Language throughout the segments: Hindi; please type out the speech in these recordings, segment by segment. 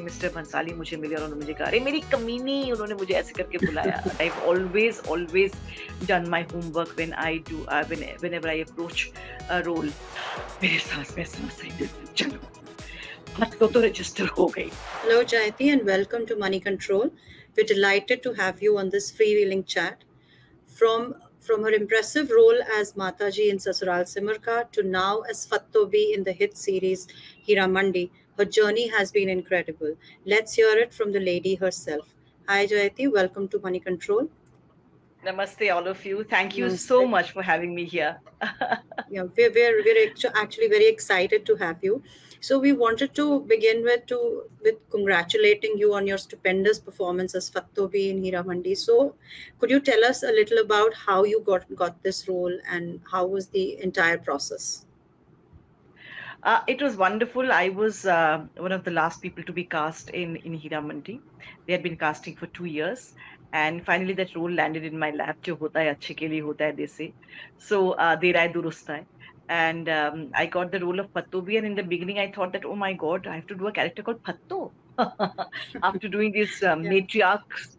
मिस्टर भंसाली मुझे मिले और उन्होंने मुझे कहा, अरे मेरी कमीनी, उन्होंने मुझे ऐसे करके बुलाया. I've always done my homework when I do whenever I approach a role. मेरे सांस में सांस आई, चलो बात तो रजिस्टर हो गई. Hello, Jayati, and welcome to Money Control. We're delighted to have you on this freewheeling chat. From her impressive role as Mataji in Sasural Simarka to now as Fattobi in the hit series Hira Mandi, her journey has been incredible. Let's hear it from the lady herself. Hi, Jayati. Welcome to Money Control. Namaste, all of you. Thank you Namaste. so much for having me here. Yeah, we're actually very excited to have you. So we wanted to begin with congratulating you on your stupendous performance as Fattobi in Hira Mandi. So could you tell us a little about how you got this role and how was the entire process? It was wonderful. I was one of the last people to be cast in Hira Mandi. They had been casting for 2 years. And finally that role landed in my lap. Jo hota hai, achhe ke liye hota hai, they say. So, der aaye durust aaye. And I got the role of Fattobi. And in the beginning, I thought that, oh my God, I have to do a character called Fatto. After doing this matriarchs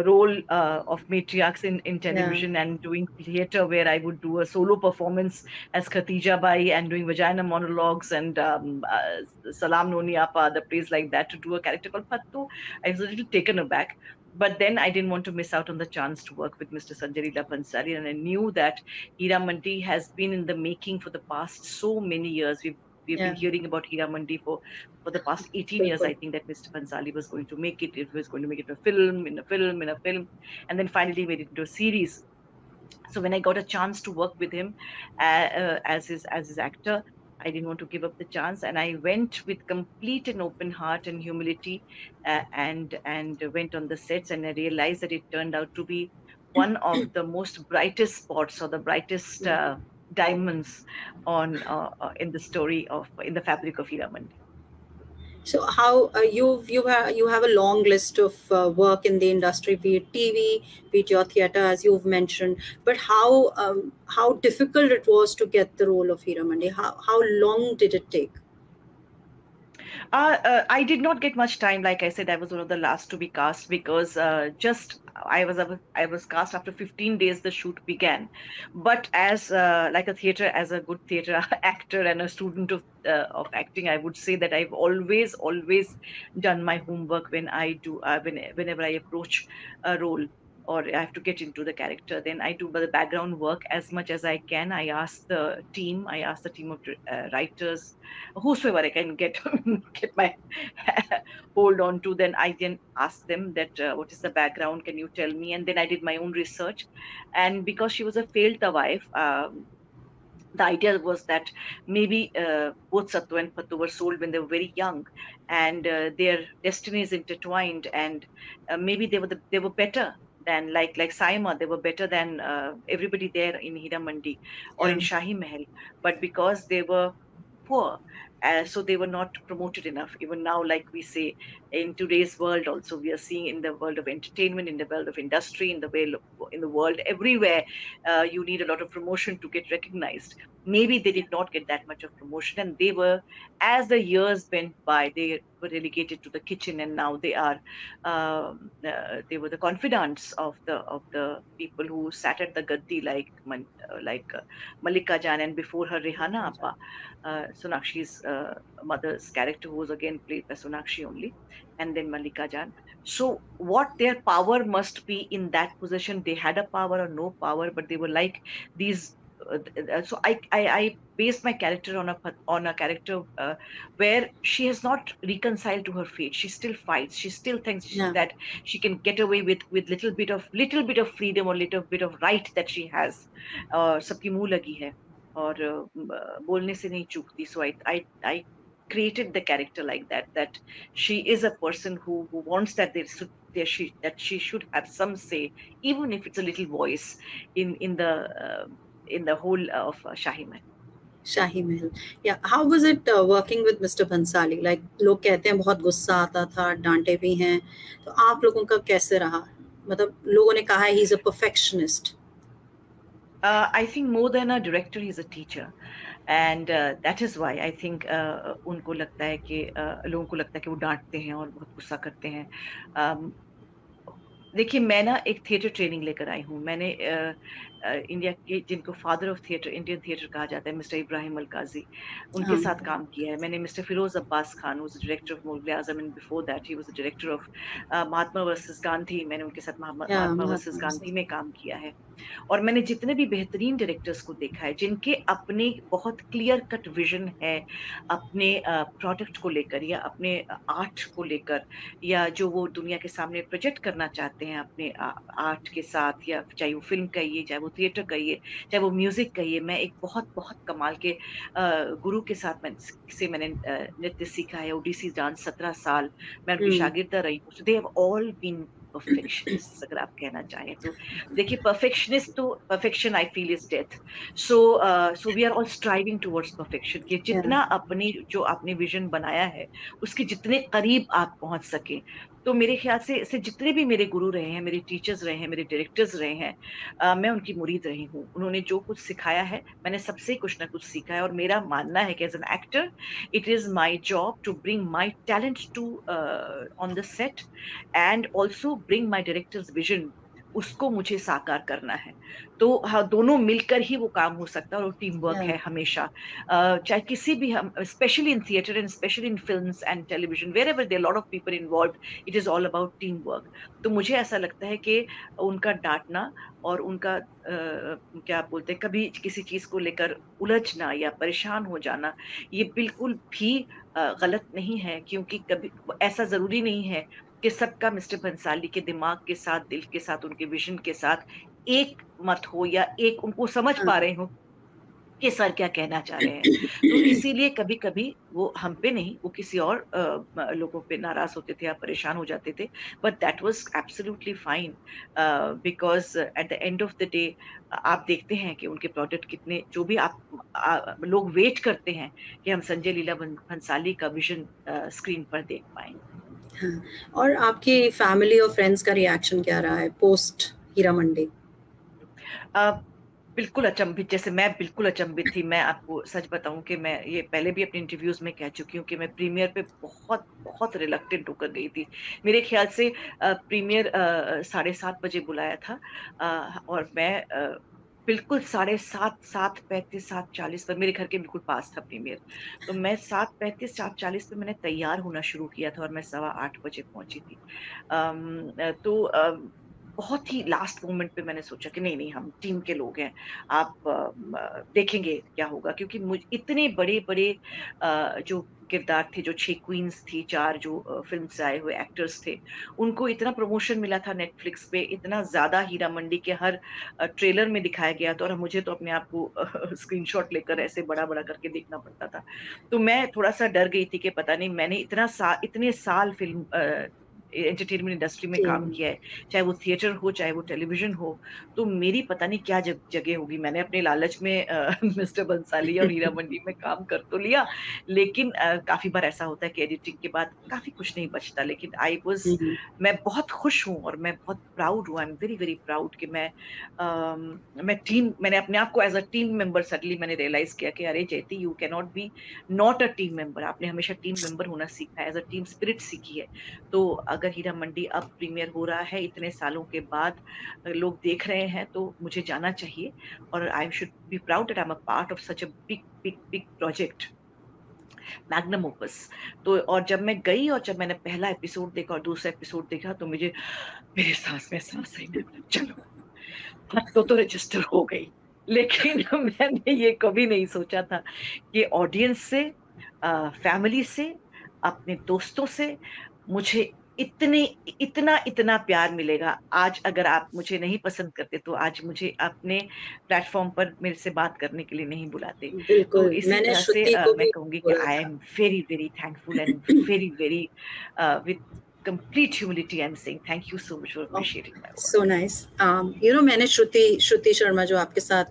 role of matriarchs in television and doing theater where I would do a solo performance as Khatija Bai and doing vagina monologues and Salam Noni Appa, the plays like that, to do a character called Fattu. I was a little taken aback. But then I didn't want to miss out on the chance to work with Mr. Sanjay Leela Bhansali. And I knew that Hira Mandi has been in the making for the past so many years. We've been hearing about Hira Mandi for the past 18 years. I think that Mr. Bhansali was going to make it. It was going to make it a film, in a film, and then finally made it into a series. So when I got a chance to work with him as his actor, I didn't want to give up the chance, and I went with complete and open heart and humility, and went on the sets, and I realized that it turned out to be one of the most brightest spots or the brightest diamonds on in the story in the fabric of Hira Mandi. So how you have a long list of work in the industry, be it TV, be it your theatre, as you've mentioned. But how difficult it was to get the role of Hira Mandi? How long did it take? I did not get much time. Like I said, I was one of the last to be cast because I was cast after 15 days the shoot began. But as like as a good theater actor and a student of acting, I would say that I've always done my homework when I do whenever I approach a role or I have to get into the character. Then I do the background work as much as I can. I ask the team of writers, whosoever I can get my hold on to. Then I can ask them that what is the background, can you tell me? And then I did my own research. And because she was a failed wife, the idea was that maybe both Sattu and Pattu were sold when they were very young, and their destinies intertwined, and maybe they were better than like Saima. They were better than everybody there in Hira Mandi or in Shahi Mahal, but because they were poor, so they were not promoted enough. Even now, like we say, in today's world also, we are seeing in the world of entertainment, in the world of industry, in the world everywhere, you need a lot of promotion to get recognized. Maybe they did not get that much of promotion, and they were, as the years went by, they were relegated to the kitchen, and now they are they were the confidants of the people who sat at the gaddi, like Malika Jan, and before her Rehana Appa, Sonakshi's mother's character, who was again played by Sonakshi only, and then Malika Jan. So what their power must be in that position, they had a power or no power, but they were like these. So I based my character on a character where she has not reconciled to her fate. She still fights. She still thinks that she can get away with little bit of freedom or little bit of right that she has. Sabki muh lagi hai. और बोलने से नहीं चूकती. So I created the character like that she is a person who wants that she should have some say, even if it's a little voice in the whole of Shahi Mahal. Shahi Mahal. Yeah, how was it working with Mr. Bhansali? Like लोग कहते हैं बहुत गुस्सा आता था, डांटे भी हैं, तो आप लोगों का कैसे रहा? मतलब लोगों ने कहा he's a perfectionist. I think more than a director, he's a teacher. And that is why I think उनको लगता है कि लोगों को लगता है कि वो डांटते हैं और बहुत गुस्सा करते हैं। देखिए, मैं ना एक थिएटर ट्रेनिंग लेकर आई हूँ। मैंने इंडिया के जिनको father of theatre, Indian theatre कहा जाता है, मिस्टर इब्राहिम अल काज़ी, उनके हाँ साथ काम किया है। मैंने mister Firoz Abbas Khan, who was the director of Mughal Azam, and before that he was the director of Mahatma versus Gandhi. मैंने उनके साथ महात्मा वर्सेस महात्मा गांधी में काम किया है। और मैंने जितने भी बेहतरीन डायरेक्टर्स को देखा है, जिनके अपने बहुत क्लियर कट विजन है अपने प्रोडक्ट को लेकर या अपने आर्ट को लेकर, या जो वो दुनिया के सामने प्रोजेक्ट करना चाहते हैं अपने आर्ट के साथ, या चाहे वो फिल्म कहिए, चाहे वो थिएटर कहिए, चाहे वो म्यूजिक कहिए। मैं एक बहुत बहुत कमाल के गुरु के साथ मैंने नृत्य सीखा है, ओडिसी डांस 17 साल मैं उनकी शागिर्दा रही हूँ। They have all been perfectionist, अगर आप कहना चाहें तो। देखिए, perfection I feel is death. So we are all striving towards perfection, कि जितना अपनी जो आपने विजन बनाया है उसके जितने करीब आप पहुंच सके। तो मेरे ख्याल से जितने भी मेरे गुरु रहे हैं, मेरे टीचर्स रहे हैं, मेरे डायरेक्टर्स रहे हैं, मैं उनकी मुरीद रही हूँ। उन्होंने जो कुछ सिखाया है, मैंने सबसे कुछ ना कुछ सीखा है। और मेरा मानना है कि as an actor it is my job to bring my talent to on the set, and also bring my director's vision, उसको मुझे साकार करना है। तो हाँ, दोनों मिलकर ही वो काम हो सकता है, और टीम वर्क है हमेशा। चाहे किसी भी, हम specially in theatre and specially in films and television, where ever there lot of people involve, it is all about team work. तो मुझे ऐसा लगता है कि उनका डांटना और उनका क्या बोलते हैं, कभी किसी चीज को लेकर उलझना या परेशान हो जाना, ये बिल्कुल भी गलत नहीं है। क्योंकि कभी ऐसा जरूरी नहीं है कि सबका मिस्टर भंसाली के दिमाग के साथ, दिल के साथ, उनके विजन के साथ एक मत हो, या एक उनको समझ पा रहे हो कि सर क्या कहना चाह रहे हैं। तो इसीलिए कभी कभी वो हम पे नहीं, वो किसी और लोगों पे नाराज होते थे या परेशान हो जाते थे। But that was absolutely fine, because at the end of the day आप देखते हैं कि उनके प्रोडक्ट कितने, जो भी लोग वेट करते हैं कि हम संजय लीला भंसाली का विजन स्क्रीन पर देख पाएं। हाँ, और आपकी फैमिली और फ्रेंड्स का रिएक्शन क्या रहा है पोस्ट हीरा मंडी? बिल्कुल अचंभित, जैसे मैं बिल्कुल अचंभित थी। मैं आपको सच बताऊं कि मैं ये पहले भी अपने इंटरव्यूज में कह चुकी हूँ कि मैं प्रीमियर पे बहुत बहुत रिलक्टेंट होकर गई थी। मेरे ख्याल से प्रीमियर 7:30 बजे बुलाया था, और मैं बिल्कुल 7:30, 7:35, 7:40 पर, मेरे घर के बिल्कुल पास था प्रीमियर। तो मैं 7:35, 7:40 पे मैंने तैयार होना शुरू किया था, और मैं 8:15 बजे पहुंची थी। तो बहुत ही लास्ट मोमेंट पे मैंने सोचा कि नहीं नहीं, हम टीम के लोग हैं, आप देखेंगे क्या होगा। क्योंकि मुझे इतने बड़े बड़े जो किरदार थे, जो 6 क्वींस थी, 4 जो फिल्म से आए हुए एक्टर्स थे, उनको इतना प्रमोशन मिला था नेटफ्लिक्स पे, इतना ज्यादा हीरा मंडी के हर ट्रेलर में दिखाया गया था, और मुझे तो अपने आप को स्क्रीनशॉट लेकर ऐसे बड़ा बड़ा करके देखना पड़ता था। तो मैं थोड़ा सा डर गई थी कि पता नहीं, मैंने इतने साल फिल्म एंटरटेनमेंट इंडस्ट्री में काम किया है, चाहे वो थिएटर हो, चाहे वो टेलीविजन हो, तो मेरी पता नहीं क्या जगह होगी। मैंने अपने लालच में मिस्टर बंसाली और हीरा मंडी में काम कर तो लिया, लेकिन काफी बार ऐसा होता है कि एडिटिंग के बाद काफी कुछ नहीं बचता। लेकिन मैं बहुत खुश हूँ, और मैं बहुत प्राउड हूँ, I am very very proud कि मैंने अपने आप को as a team member, suddenly मैंने रियलाइज किया कि अरे Jayati, you can not be not a team member. आपने हमेशा टीम मेंबर होना सीखा है, एज अ टीम स्पिरिट सीखी है। तो अगर हीरा मंडी अब प्रीमियर हो रहा है इतने सालों के बाद, लोग देख रहे हैं, तो मुझे जाना चाहिए, और I should be proud that I am a part of such a big big big project, magnum opus. तो और जब मैं गई, और जब मैंने पहला एपिसोड देखा और दूसरा एपिसोड देखा, तो मेरे सांस में सांस आई। मैं चलो, तो रजिस्टर हो गई। लेकिन मैंने ये कभी नहीं सोचा था कि ऑडियंस से, फैमिली से, अपने दोस्तों से मुझे इतना इतना प्यार मिलेगा। आज अगर आप मुझे नहीं पसंद करते, तो आज मुझे अपने प्लेटफॉर्म पर मेरे से बात करने के लिए नहीं बुलाते। तो बिल्कुल, इसी मैंने तरह से श्रुति को मैं भी कहूंगी कि बोला आई था। M very very thankful, and very very with complete humility I'm saying thank you so much for appreciating my work. So nice. मैंने श्रुति शर्मा जो आपके साथ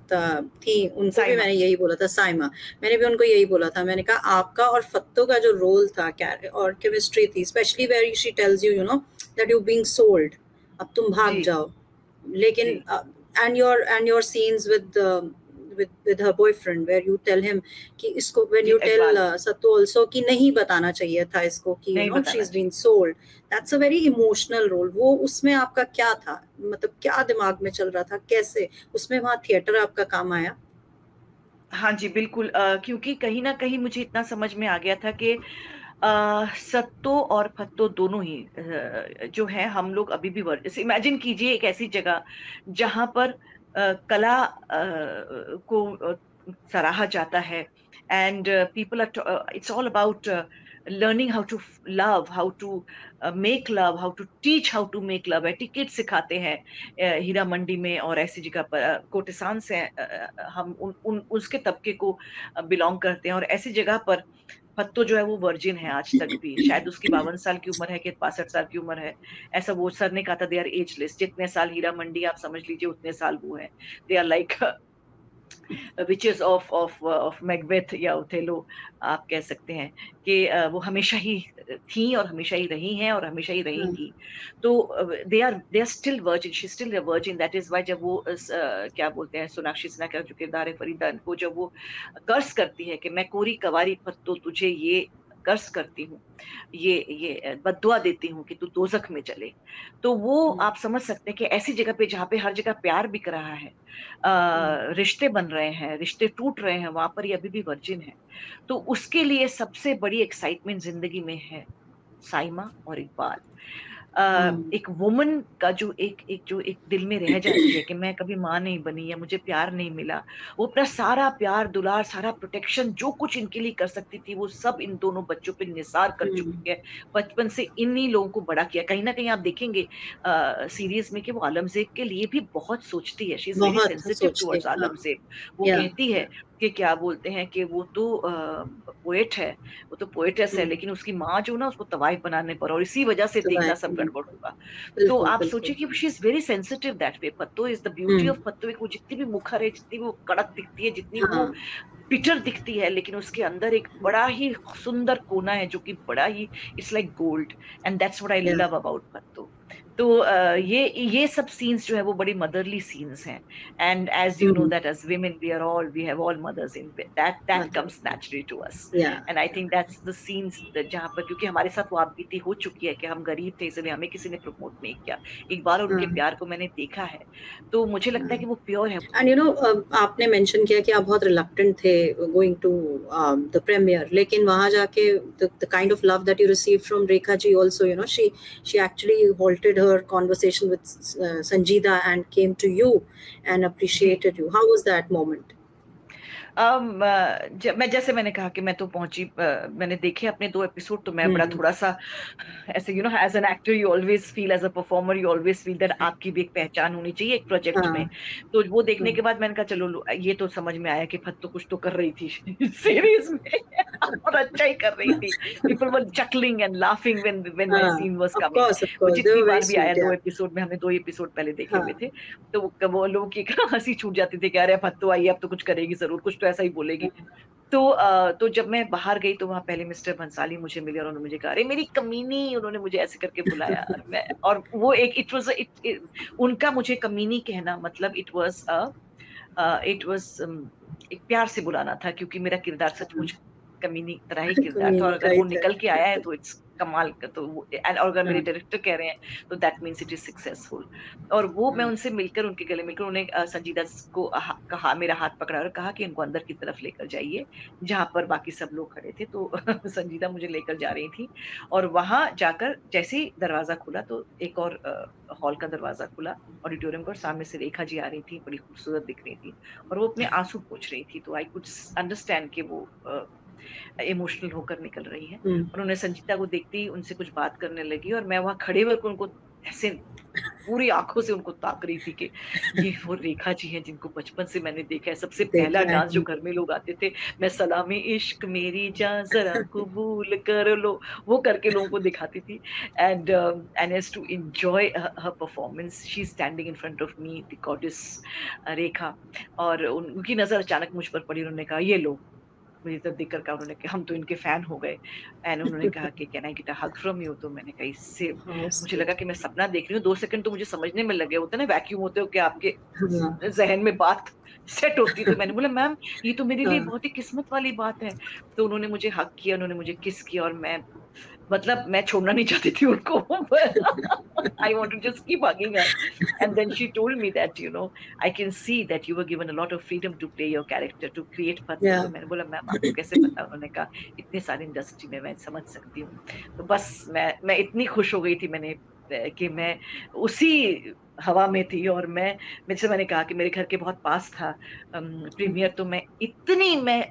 थी, उनको भी मैंने यही बोला था, साइमा, मैंने भी उनको यही बोला था। मैंने कहा आपका और फत्तो का जो रोल था, और केमिस्ट्री थी, specially where she tells you know that you being sold, अब तुम भाग जाओ। लेकिन and your scenes with her boyfriend, where you tell him कि इसको, when ji you tell Iqbal Sattu also कि नहीं बताना चाहिए था इसको कि नहीं बताना she's been चाहिए। sold. That's a very emotional role. वो उसमें आपका क्या था, मतलब क्या दिमाग में चल रहा था, कैसे उसमें वहाँ थिएटर आपका काम आया? हाँ जी बिल्कुल, क्योंकि कहीं ना कहीं मुझे इतना समझ में आ गया था कि सत्तो और फत्तो दोनों ही जो है, हम लोग अभी भी वर्ड, इमेजिन कीजिए एक ऐसी जगह जहां पर कला को सराहा जाता है, and people are, it's all about learning how to love, how to make love, how to teach how to make love, etiquette सिखाते हैं हीरा मंडी में और ऐसी जगह पर। कोटेसान से हम उन उसके तबके को बिलोंग करते हैं, और ऐसी जगह पर फत्तो जो है वो वर्जिन है आज तक भी। शायद उसकी 52 साल की उम्र है कि 62 साल की उम्र है, ऐसा वो सर ने कहा था। दे आर एजलेस, जितने साल हीरा मंडी आप समझ लीजिए उतने साल वो है। They are like witches of Macbeth या ओथेलो, आप कह सकते हैं कि वो हमेशा ही थी और हमेशा ही रही हैं और हमेशा ही रहेंगी। तो they are still virgin, she still a virgin. That is why जब वो क्या बोलते हैं, सोनाक्षी सिन्हा का जो किरदार है फरीदा को, जब वो कर्ज करती है कि मैं कोरी कवारी फत्तो तुझे ये कर्ज करती हूँ, ये बद्दुआ देती हूँ कि तू दोजख में चले। तो वो आप समझ सकते हैं कि ऐसी जगह पे जहाँ पे हर जगह प्यार बिक रहा है, रिश्ते बन रहे हैं, रिश्ते टूट रहे हैं, वहां पर ये अभी भी वर्जिन है। तो उसके लिए सबसे बड़ी एक्साइटमेंट जिंदगी में है साइमा और इकबाल। एक वुमन का जो एक दिल में रह जाती है कि मैं कभी माँ नहीं बनी या मुझे प्यार नहीं मिला, वो अपना सारा प्यार दुलार, सारा प्रोटेक्शन जो कुछ इनके लिए कर सकती थी वो सब इन दोनों बच्चों पे निसार कर चुकी है। बचपन से इन्हीं लोगों को बड़ा किया। कहीं ना कहीं आप देखेंगे सीरीज में कि वो आलमजेब के लिए भी बहुत सोचती है। शी इज वेरी बहुत सेंसिटिव सोचते टुवर्ड्स हैं, हाँ। आलमजेब। वो या कहती है कि क्या बोलते हैं कि वो तो पोएट है, वो तो पोएटेस है, लेकिन उसकी माँ जो ना उसको तवाइफ बनाने पर, और इसी वजह से तो देखना बात सब गड़बड़ होगा। तो बिल्कुल आप बिल्कुल। सोचिए कि she is very sensitive that way. पत्तो इज द ब्यूटी ऑफ पत्तो। एक वो जितनी भी मुखर है, जितनी भी वो कड़क दिखती है, जितनी वो हाँ। बिटर दिखती है, लेकिन उसके अंदर एक बड़ा ही सुंदर कोना है जो कि बड़ा ही, it's like gold, and that's what I yeah love about पत्तो। तो ये सब सीन्स जो है वो बड़ी मदरली सीन्स हैं। And as you know that as women we have all mothers in that mother, comes naturally to us, या and I think that's the scenes जहाँ पर, क्योंकि हमारे साथ वो आपबीती हो चुकी है कि हम गरीब थे इसलिए हमें किसी ने प्रमोट नहीं किया। इकबाल और उनके हाँ प्यार को मैंने देखा है, तो मुझे लगता है कि वो प्योर है। एंड आपने मेंशन किया कि आप बहुत रिलक्टेंट थे गोइंग टू द प्रीमियर, लेकिन वहां जाके the kind of love that you receive from Rekha ji also, she actually halted her conversation with Sanjeeda and came to you and she appreciated you. How was that moment? मैं जैसे मैंने कहा कि मैं तो पहुंची, मैंने देखे अपने 2 एपिसोड, तो मैं बड़ा हम्म थोड़ा सा ऐसे, as an actor you always feel, as a performer you always feel that आपकी भी एक पहचान होनी चाहिए एक प्रोजेक्ट हाँ में। तो वो देखने हाँ के बाद मैंने कहा चलो ये तो समझ में आया कि फत्तो कुछ तो कर रही थी सीरीज में और अच्छा ही कर रही थी। People were chuckling and laughing when my हाँ, scene was of coming। course, of वो course, they जितनी were very बार भी आया sweet, 2 एपिसोड में, हमने 2 एपिसोड पहले देखे हुए हाँ थे, तो वो लोगों की हंसी छूट जाती थी कि अरे फत्तो आई अब तो कुछ करेगी जरूर, कुछ तो ऐसा ही बोलेगी। तो जब मैं बाहर गई तो वहां पहले मिस्टर भंसाली मुझे मिले और उन्होंने मुझे कहा अरे मेरी कमीनी, उन्होंने मुझे ऐसे करके बुलाया। और वो एक इट वाज उनका मुझे कमीनी कहना मतलब इट वाज एक प्यार से बुलाना था, क्योंकि मेरा किरदार सचमुच कमीनी तरह ही किरदार था, और कमीनी का अगर ही वो था। निकल के आया है तो इट्स कमाल का। तो और अगर मेरे हाँ डायरेक्टर कह रहे हैं तो that means it is successful. और वो मैं हाँ उनसे मिलकर, उनके गले मिलकर, उन्हें संजीदा को कहा, मेरा हाथ पकड़ा और कहा कि इनको अंदर की तरफ लेकर जाइए जहां पर बाकी सब लोग खड़े थे। तो संजीदा मुझे लेकर जा रही थी, और वहां जाकर जैसे ही दरवाजा खुला तो एक और हॉल का दरवाजा खुला ऑडिटोरियम का, और सामने से रेखा जी आ रही थी, बड़ी खूबसूरत दिख रही थी, और वो अपने आंसू पोंछ रही थी। तो आई कुड अंडरस्टैंड कि वो इमोशनल होकर निकल रही है। उन्होंने संजीता को देखते ही उनसे कुछ बात करने लगी, और मैं वहां खड़े होकर उनको ऐसे पूरी आंखों से उनको ताक रही थी कि ये वो रेखा जी हैं जिनको बचपन से मैंने देखा है। सबसे पहला देखा है। डांस जो घर में लोग आते थे, मैं सलामी इश्क मेरी जान जरा कबूल कर लो, वो करके लोगों को दिखाती थी। And as to enjoy her performance, she standing in front of me, the goddess Rekha, और उनकी नजर अचानक मुझ पर पड़ी। उन्होंने कहा ये लो, मुझे तब देखकर कहा, उन्होंने कहा हम तो इनके फैन हो गए, एंड उन्होंने कहा कि can I get a hug from you, तो मैंने कहा इससे हाँ, मुझे लगा कि मैं सपना देख रही हूँ। 2 सेकंड तो मुझे समझने में लगे, होता है ना वैक्यूम होते हो कि आपके हाँ, जहन में बात सेट होती है। तो मैंने बोला मैम ये तो मेरे लिए हाँ, बहुत ही किस्मत वाली बात है। तो उन्होंने मुझे हग किया, उन्होंने मुझे किस किया, और मैं मतलब मैं छोड़ना नहीं चाहती थी उनको। I want to just keep hugging her. And then she told me that, I can see that you were given a lot of freedom to play your character, to create पत्नी। yeah. तो मैंने बोला मैम आपको कैसे पता? उन्होंने कहा इतने सारे इंडस्ट्री में मैं समझ सकती हूँ। तो बस मैं इतनी खुश हो गई थी कि मैं उसी हवा में थी, और मैंने कहा कि मेरे घर के बहुत पास था प्रीमियर, तो मैं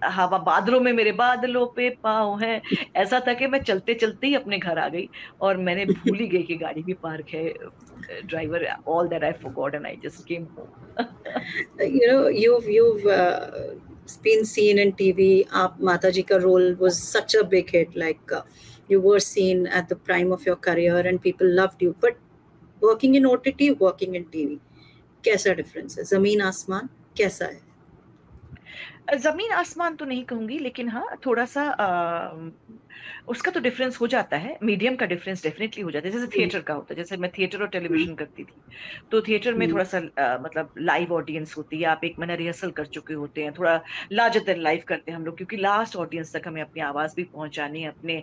हवा, बादलों में मेरे बादलों पे पाँव है, ऐसा था कि मैं चलते चलते ही अपने घर आ गई, और मैंने भूल ही गई कि गाड़ी भी पार्क है, driver, all that I forgot and I just came home. You've been seen in TV. आप माता जी का role was such a big hit. Like you were seen at the prime of your career, and people loved you. But working in OTT, working in TV, कैसा difference है? ज़मीन आसमान कैसा है? जमीन आसमान तो नहीं कहूंगी, लेकिन हाँ थोड़ा सा उसका तो डिफरेंस हो जाता है, मीडियम का डिफरेंस डेफिनेटली हो जाता है। जैसे थिएटर का होता है, जैसे मैं थिएटर और टेलीविजन करती थी, तो थिएटर में थोड़ा सा मतलब लाइव ऑडियंस होती है, आप एक महीना रिहर्सल कर चुके होते हैं, थोड़ा लार्जर देन लाइफ करते हैं हम लोग, क्योंकि लास्ट ऑडियंस तक हमें अपनी आवाज भी पहुंचानी है, अपने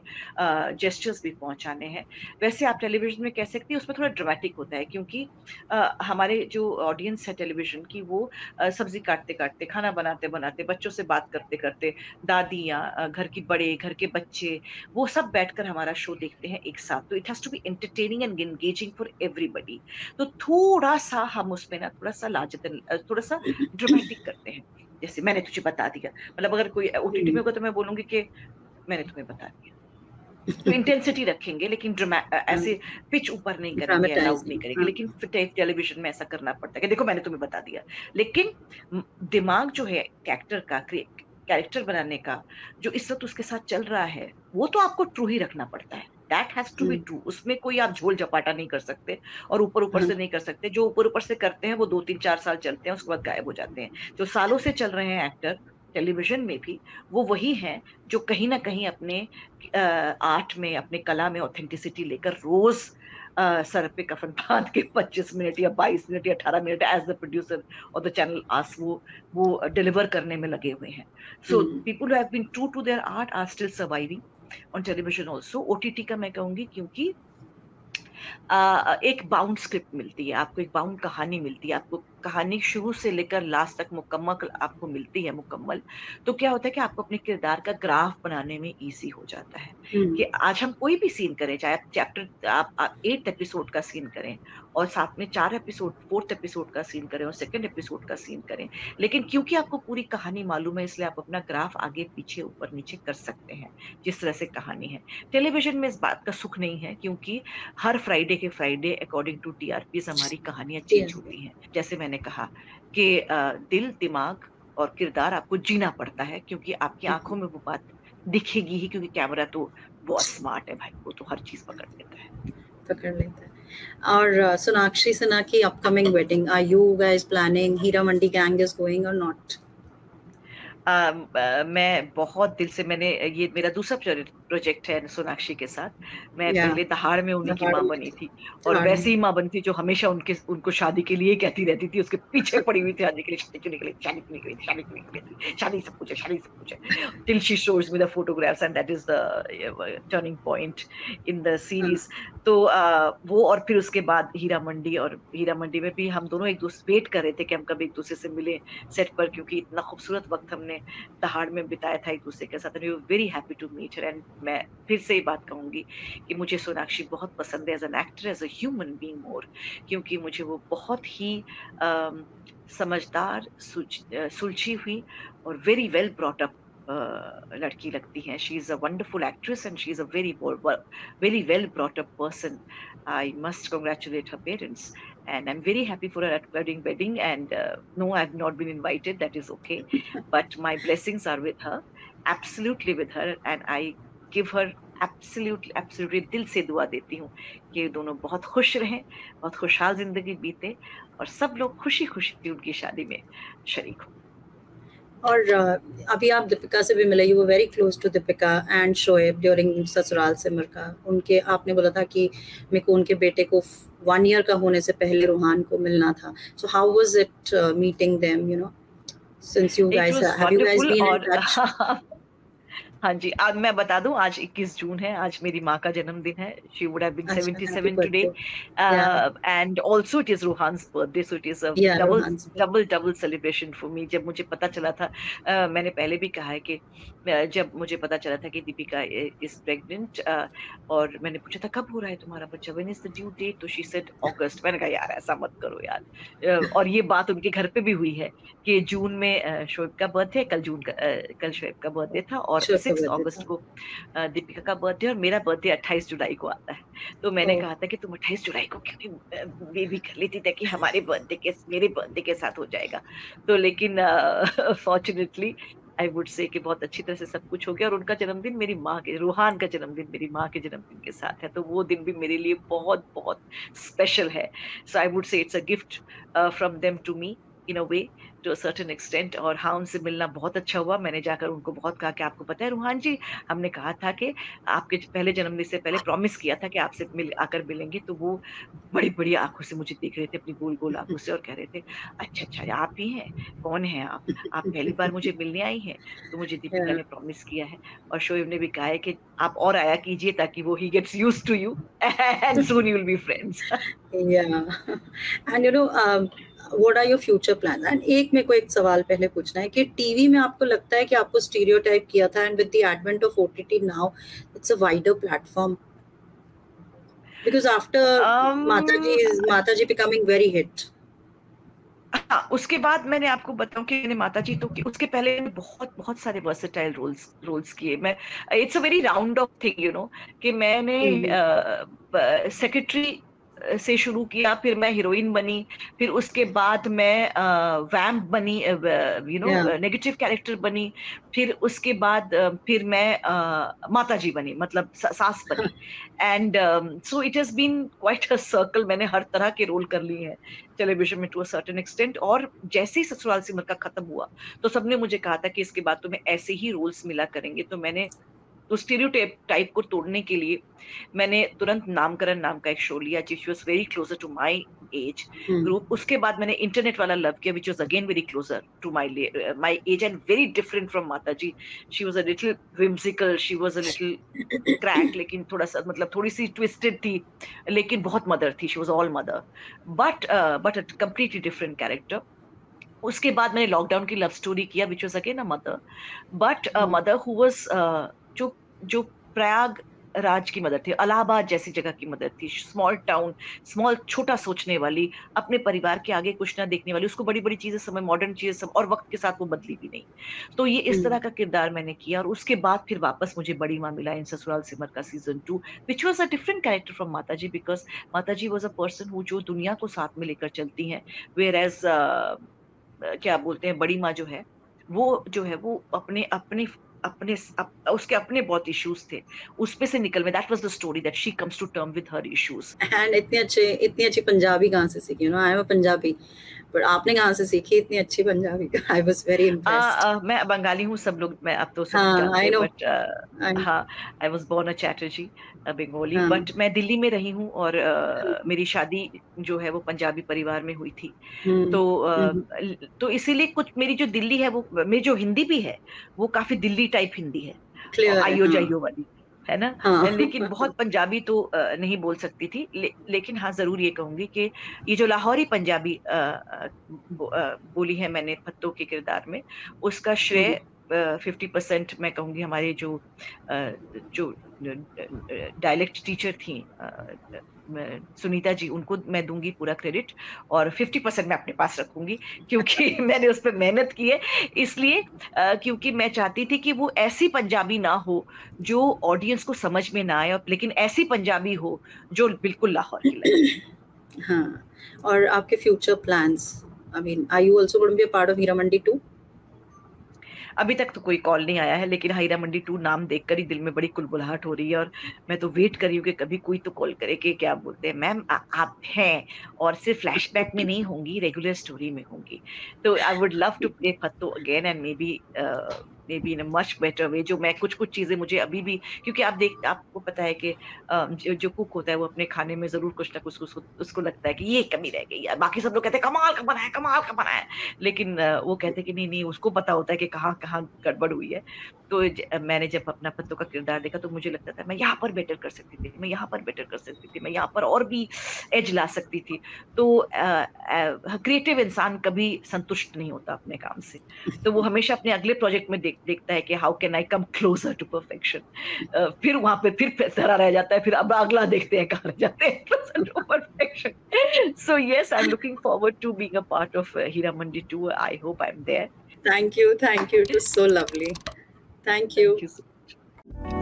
जेस्चर्स भी पहुंचाने हैं। वैसे आप टेलीविजन में कह सकती हैं उसमें थोड़ा ड्रामेटिक होता है, क्योंकि हमारे जो ऑडियंस है टेलीविजन की, वो सब्जी काटते काटते, खाना बनाते बनाते, बच्चों से बात करते करते, दादियाँ, घर की बड़े, घर के बच्चे, वो सब बैठकर हमारा शो देखते हैं एक साथ। तो it has to be entertaining and engaging for everybody. तो थोड़ा सा हम उसमें ना थोड़ा सा थोड़ा सा ड्रामेटिक करते हैं। जैसे मैंने तुझे बता दिया, मतलब अगर कोई ओटीटी में होगा तो मैं बोलूंगी कि मैंने तुम्हें बता दिया, तो इंटेंसिटी रखेंगे, लेकिन ऐसे पिच ऊपर नहीं करेंगे, अलाउड नहीं करेंगे। लेकिन टेलीविजन में ऐसा करना पड़ता है कि देखो मैंने तुम्हें बता दिया। लेकिन दिमाग जो है एक्टर का, कैरेक्टर बनाने का, जो इस वक्त उसके साथ चल रहा है, वो तो आपको ट्रू ही रखना पड़ता है। That has to be true. उसमें कोई आप झोल झपाटा नहीं कर सकते, और ऊपर ऊपर से नहीं कर सकते। जो ऊपर ऊपर से करते हैं वो 2 3 4 साल चलते हैं, उसके बाद गायब हो जाते हैं। जो सालों से चल रहे हैं एक्टर टेलीविजन में भी, वो वही हैं जो कहीं ना कहीं अपने आर्ट में, अपने कला में ऑथेंटिसिटी लेकर रोज सर पे कफन बांध के 25 मिनट या 22 मिनट या 18 मिनट एज द प्रोड्यूसर और द चैनल आस वो डिलीवर करने में लगे हुए हैं। So people have been true to their art are still surviving on television also. OTT का मैं कहूंगी, क्योंकि एक बाउंड स्क्रिप्ट मिलती है आपको, एक बाउंड कहानी मिलती है आपको, कहानी शुरू से लेकर लास्ट तक मुकम्मल आपको मिलती है, मुकम्मल। तो क्या होता है कि आपको अपने किरदार का ग्राफ बनाने में इजी हो जाता है कि आज हम कोई भी सीन करें, चाहे चैप्टर आप 8 एपिसोड का सीन करें, और साथ में 4 एपिसोड, 4th एपिसोड का सीन करें, और 2nd एपिसोड का सीन करें, लेकिन क्योंकि आपको पूरी कहानी मालूम है, इसलिए आप अपना ग्राफ आगे पीछे ऊपर नीचे कर सकते हैं जिस तरह से कहानी है। टेलीविजन में इस बात का सुख नहीं है, क्योंकि हर फ्राइडे के फ्राइडे अकॉर्डिंग टू टीआरपी हमारी कहानियां चेंज होती हैं। जैसे मैंने कहा कि दिल, दिमाग और किरदार आपको जीना पड़ता है, क्योंकि आपकी आंखों में वो बात दिखेगी ही, क्योंकि कैमरा तो बहुत स्मार्ट है भाई, वो तो हर चीज पकड़ लेता है। और सोनाक्षी सिन्हा की upcoming wedding, are you guys planning? Heera Mandi gang is going or not? मैं बहुत दिल से, मैंने ये मेरा दूसरा प्रोजेक्ट है सोनाक्षी के साथ। मैं पहले दहाड़ में उन्हीं की माँ बनी थी, और वैसी ही माँ बनी थी जो हमेशा उनको शादी के लिए कहती रहती थी, उसके पीछे पड़ी हुई थी, शादी के लिए, शादी क्यों निकली, शादी क्यों निकली, शादी क्यों निकली, शादी सब कुछ है, शादी सब कुछ है, till she shows me the photographs and that is the turning point in the series. तो वो, और फिर उसके बाद हीरा मंडी, और हीरा मंडी में भी हम दोनों एक दूसरे वेट कर रहे थे कि हम कभी एक दूसरे से मिले सेट पर, क्योंकि इतना खूबसूरत वक्त हमने दहाड़ में बिताया था एक दूसरे के साथ। And we were very happy to meet her. And मैं फिर से ये बात कहूंगी कि मुझे सोनाक्षी बहुत पसंद है as an actor, as a human being more, क्योंकि मुझे वो बहुत ही समझदार, सुलझी हुई और वेरी वेल ब्रॉट अप लड़की लगती हैं। She is a wonderful actress and she is a very well brought up person. I must congratulate her parents, and I'm very happy for her upcoming wedding. And no, I've not been invited. That is okay, but my blessings are with her, absolutely with her, and I give her absolutely दिल से दुआ देती हूँ कि दोनों बहुत खुश रहें, बहुत खुशहाल जिंदगी बीते, और सब लोग खुशी खुशी उनकी शादी में शरीक हों। और अभी आप दीपिका से भी मिले, you were very close to Deepika and Shoaib during Sasural Simar का। उनके आपने बोला था कि मेरे को उनके बेटे को 1 ईयर का होने से पहले रूहान को मिलना था। So how was it meeting them, you know, since you it guys was have you guys wonderful. Been in or touch? हाँ जी, आज मैं बता दूं, आज 21 जून है, आज मेरी माँ का जन्मदिन है। शी वुड हैव बीन अच्छा, happy 77 today, birthday. Yeah and also it is Roohan's birthday, so it is a yeah double Roohan's. Double double celebration for me. जब मुझे पता चला था, मैंने पहले भी कहा है कि जब मुझे पता चला था कि दीपिका इज प्रेग्नेंट, और मैंने पूछा था कब हो रहा है तुम्हारा बच्चा, when is the due date, तो शी सेड अगस्त। मैंने कहा यार ऐसा मत करो यार। और ये बात उनके घर पे भी हुई है कि जून में शोएब का बर्थडे, कल शोएब का बर्थडे था, और श्योर का 6 बर्थडे अगस्त था। को दीपिका का बर्थडे, और मेरा बर्थडे 28 जुलाई को आता है। तो मैंने ओह। कहा था कि तुम 28 जुलाई को क्यों नहीं बेबी कर लेती, ताकि हमारे बर्थडे के मेरे बर्थडे के साथ हो जाएगा। तो लेकिन फॉर्चुनेटली आई वुड से कि बहुत अच्छी तरह से सब कुछ हो गया, और उनका जन्मदिन मेरी माँ के, रूहान का जन्मदिन मेरी माँ के जन्मदिन के साथ है, तो वो दिन भी मेरे लिए बहुत बहुत स्पेशल है। So I would say it's a gift from them to me in a way, to a certain extent. और हाँ, उनसे मिलना बहुत अच्छा हुआ। मैंने जाकर उनको बहुत कहा कि आपको पता है रूहान जी, हमने कहा था कि आपके पहले जन्मदिन से पहले प्रॉमिस किया था कि आपसे आकर मिलेंगे। तो वो बड़ी बड़ी आंखों से मुझे देख रहे थे, अपनी गोल गोल आंखों से, और कह रहे थे अच्छा अच्छा आप ही हैं, कौन है आप पहली बार मुझे मिलने आई हैं। तो मुझे दीपिका या ने प्रॉमिस किया है, और शोएब ने भी कहा है कि आप और आया कीजिए, ताकि वो he gets used to you and soon you will be friends. या and you know what are your future plan? And एक मेरे को एक सवाल पहले पूछना है कि टीवी में आपको लगता है कि आपको स्टीरियोटाइप किया था, and with the advent of OTT now it's a wider platform, because after माता जी बिकमिंग वेरी हिट। हाँ, उसके बाद मैंने आपको बताऊं कि मैंने माता जी, तो उसके पहले मैंने बहुत बहुत सारे वर्सेटाइल रोल्स रोल्स किए। मैं, it's a very round of thing, you know, कि मैंने सेक्रेटरी से शुरू किया, फिर मैं हीरोइन बनी, फिर उसके बाद मैं वैम्प बनी, यू नो, या नेगेटिव कैरेक्टर बनी, फिर उसके बाद फिर मैं माता जी बनी, मतलब सास बनी। And so it has been quite a circle, मैंने हर तरह के रोल कर लिए हैं टेलीविजन में टू अ सर्टेन एक्सटेंट। और जैसे ही ससुराल सिमर का खत्म हुआ, तो सबने मुझे कहा था कि इसके बाद तुम्हें ऐसे ही रोल्स मिला करेंगे। तो मैंने तो स्टीरियोटाइप टाइप को तोड़ने के लिए मैंने तुरंत नामकरण नाम का एक शो लिया, which was very closer to my age group. उसके बाद मैंने इंटरनेट वाला लव किया, which was again very closer to my age and very different from माता जी। She was a little whimsical, she was a little crack, लेकिन थोड़ा सा मतलब थोड़ी सी ट्विस्टेड थी, लेकिन बहुत मदर थी, she was all mother, but a completely different character. उसके बाद मैंने लॉकडाउन की लव स्टोरी किया, which was again a mother, but a mother who was जो जो प्रयाग राज की मदर थी, इलाहाबाद जैसी जगह की मदर थी, स्मॉल टाउन, स्मॉल छोटा सोचने वाली, अपने परिवार के आगे कुछ ना देखने वाली, उसको बड़ी बड़ी चीजें समझ, मॉडर्न चीजें सब, और वक्त के साथ वो बदली भी नहीं। तो ये इस तरह का किरदार मैंने किया, और उसके बाद फिर वापस मुझे बड़ी माँ मिला इन ससुराल सिमर का season 2, which was a different character from माता जी, बिकॉज माता जी वॉज अ पर्सन हु जो दुनिया को साथ में लेकर चलती हैं, वेयर एज क्या बोलते हैं, बड़ी माँ जो है, वो जो है वो अपने अपने अपने उसके अपने बहुत इश्यूज थे, उसपे से निकल में, that was the story that she comes to term with her issues. And इतनी अच्छी पंजाबी कहाँ से सीखी? You know I am a Punjabi, but आपने कहाँ से सीखी इतनी अच्छी Punjabi? I was very impressed. मैं बंगाली हूँ, सब लोग, मैं अब तो सब हाँ जानते आई हैं, नो। बट हाँ, आई वाज बोर्न अ चैटर्जी, बंगाली, हाँ बट मैं दिल्ली में रही हूँ, और मेरी शादी जो है वो पंजाबी परिवार में हुई थी। हम्म तो हम्म तो इसीलिए कुछ मेरी जो दिल्ली है, वो मेरी जो हिंदी भी है, वो काफी दिल्ली टाइप हिंदी है, और क्लियर है। आइयो हाँ जाइयो वाली है ना। हाँ लेकिन बहुत पंजाबी तो नहीं बोल सकती थी, लेकिन हाँ जरूर ये कहूंगी कि ये जो लाहौरी पंजाबी बोली है मैंने फत्तों के किरदार में, उसका हम्म, श्रेय 50% मैं कहूंगी हमारे जो डायलेक्ट टीचर थी, सुनीता जी, उनको मैं दूंगी पूरा क्रेडिट, और 50% मैं अपने पास रखूंगी, क्योंकि मैंने उस पर मेहनत की है। इसलिए क्योंकि मैं चाहती थी कि वो ऐसी पंजाबी ना हो जो ऑडियंस को समझ में ना आए, लेकिन ऐसी पंजाबी हो जो बिल्कुल लाहौर की लगे। हाँ। और आपके future plans? I mean are you also going to be a part of Heeramandi 2? अभी तक तो कोई कॉल नहीं आया है, लेकिन हीरा मंडी 2 नाम देखकर ही दिल में बड़ी कुलबुलाहट हो रही है, और मैं तो वेट कर रही हूँ कि कभी कोई तो कॉल करे कि क्या बोलते हैं मैम आप हैं, और सिर्फ फ्लैशबैक में नहीं होंगी, रेगुलर स्टोरी में होंगी। तो I would love to play Fatto again, and maybe in a much better way. जो मैं कुछ चीजें मुझे अभी भी, क्योंकि आपको पता है कि जो कुक होता है वो अपने खाने में जरूर कुछ ना कुछ उसको लगता है कि ये कमी रह गई है, बाकी सब लोग कहते हैं कमाल का बना है, कमाल का बना है, लेकिन वो कहते हैं कि नहीं नहीं, उसको पता होता है कि कहाँ कहाँ गड़बड़ हुई है। तो मैंने जब अपना पत्तों का किरदार देखा तो मुझे लगता था मैं यहाँ पर बेटर कर सकती थी, मैं यहाँ पर बेटर कर सकती थी, मैं यहाँ पर और भी एज ला सकती थी। तो क्रिएटिव इंसान कभी संतुष्ट नहीं होता अपने काम से, तो वो हमेशा अपने अगले प्रोजेक्ट में देखता है कि how can I come closer to perfection. फिर वहां पे फिर धरा रह जाता है, फिर अब अगला देखते हैं कहाँ रह जाते हैं perfection. So yes, I'm looking forward to being a part of Hira Mandi 2. I hope I'm there. Thank you. It was so lovely. Thank you. Thank you so much.